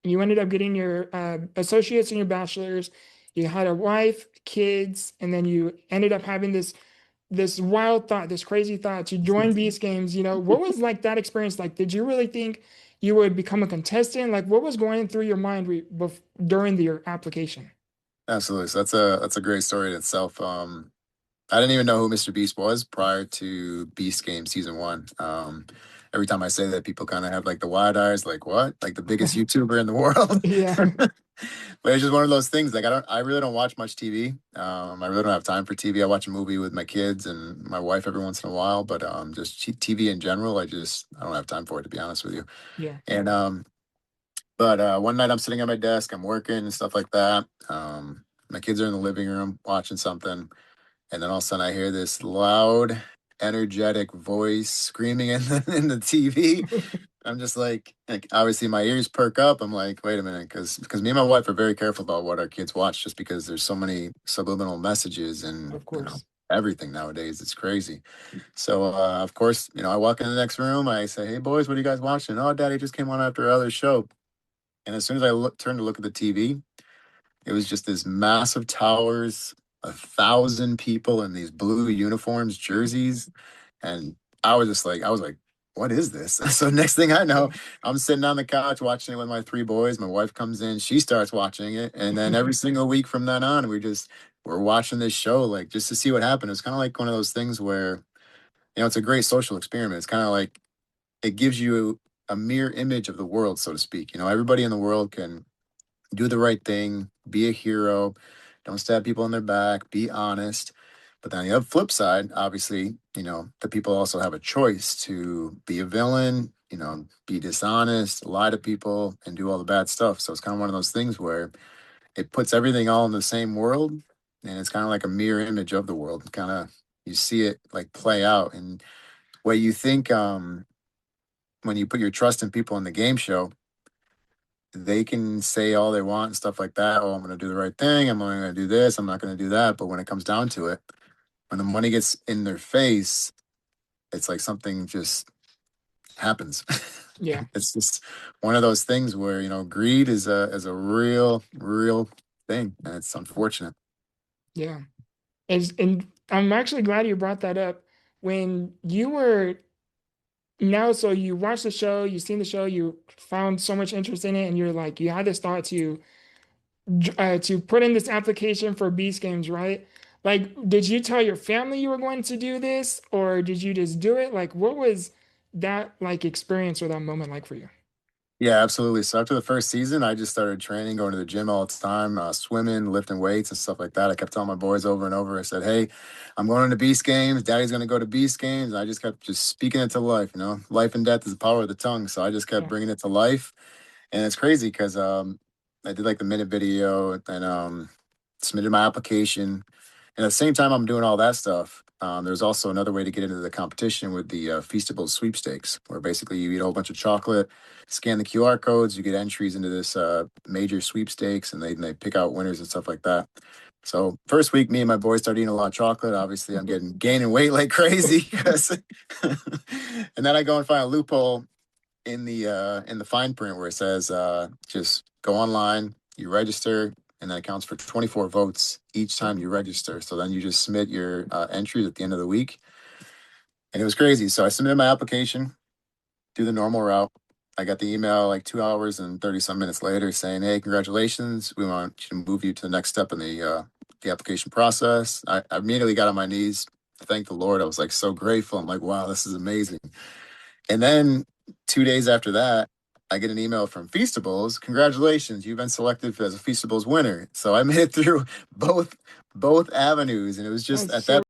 You ended up getting your associates and your bachelor's. You had a wife, kids, and then you ended up having this wild thought, this crazy thought to join Beast Games. What was like that experience like? Did you really think you would become a contestant? Like, what was going through your mind during your application? Absolutely. So that's a great story in itself. I didn't even know who Mr. Beast was prior to Beast Game season one. Every time I say that, people kind of have like the wide eyes, like what? Like the biggest YouTuber in the world. Yeah. But it's just one of those things. Like I really don't watch much TV. I really don't have time for TV. I watch a movie with my kids and my wife every once in a while, but just TV in general, I don't have time for it, to be honest with you. Yeah. And but one night I'm sitting at my desk, I'm working and stuff like that. My kids are in the living room watching something, and then all of a sudden I hear this loud, energetic voice screaming in the TV. I'm just like obviously my ears perk up. I'm like, wait a minute, because me and my wife are very careful about what our kids watch, just because there's so many subliminal messages and Of course. everything nowadays. It's crazy. So of course, I walk in the next room. I say, hey boys, what are you guys watching? Oh, Daddy just came on after our other show. And as soon as turned to look at the TV, it was just this massive towers, 1,000 people in these blue uniforms, jerseys, and I was like, what is this? So next thing I know, I'm sitting on the couch watching it with my three boys. My wife comes in, she starts watching it, and then every single week from then on, we're watching this show like just to see what happened. It's kind of like one of those things where it's a great social experiment. It's kind of like it gives you a mirror image of the world, so to speak. Everybody in the world can do the right thing, be a hero, don't stab people in their back, be honest. But then on the other flip side, obviously, the people also have a choice to be a villain, be dishonest, lie to people, and do all the bad stuff. So it's kind of one of those things where it puts everything all in the same world, and it's kind of like a mirror image of the world. Kind of you see it like play out, and what you think when you put your trust in people in the game show, they can say all they want and stuff like that. Oh, I'm going to do the right thing. I'm only going to do this. I'm not going to do that. But when it comes down to it, when the money gets in their face, it's like something just happens. Yeah. It's just one of those things where greed is a real thing, and it's unfortunate. Yeah. And I'm actually glad you brought that up. When you were now, so you watched the show, you seen the show, you found so much interest in it, and you're like, you had this thought to put in this application for Beast Games, right? Like, did you tell your family you were going to do this, or did you just do it? Like, what was that like experience or that moment like for you? Yeah, absolutely. So after the first season, I just started training, going to the gym all the time, swimming, lifting weights and stuff like that. I kept telling my boys over and over. I said, "Hey, I'm going to Beast Games. Daddy's going to go to Beast Games." And I just kept just speaking it to life. Life and death is the power of the tongue. So I just kept Yeah. bringing it to life, and it's crazy because I did like the minute video and submitted my application. And at the same time, I'm doing all that stuff. There's also another way to get into the competition with the Feastables sweepstakes, where basically you eat a whole bunch of chocolate, scan the QR codes, you get entries into this major sweepstakes, and they pick out winners and stuff like that. So first week, me and my boys started eating a lot of chocolate. Obviously, I'm getting gaining weight like crazy, and then I go and find a loophole in the fine print where it says just go online, you register, and that counts for 24 votes each time you register. So then you just submit your entries at the end of the week. And it was crazy. So I submitted my application, do the normal route. I got the email like 2 hours and 30 some minutes later saying, hey, congratulations. We want you to move you to the next step in the application process. I immediately got on my knees, thank the Lord. I was like so grateful. I'm like, wow, this is amazing. And then 2 days after that, I get an email from Feastables. Congratulations, you've been selected as a Feastables winner. So I made it through both both avenues, and it was just That's at so that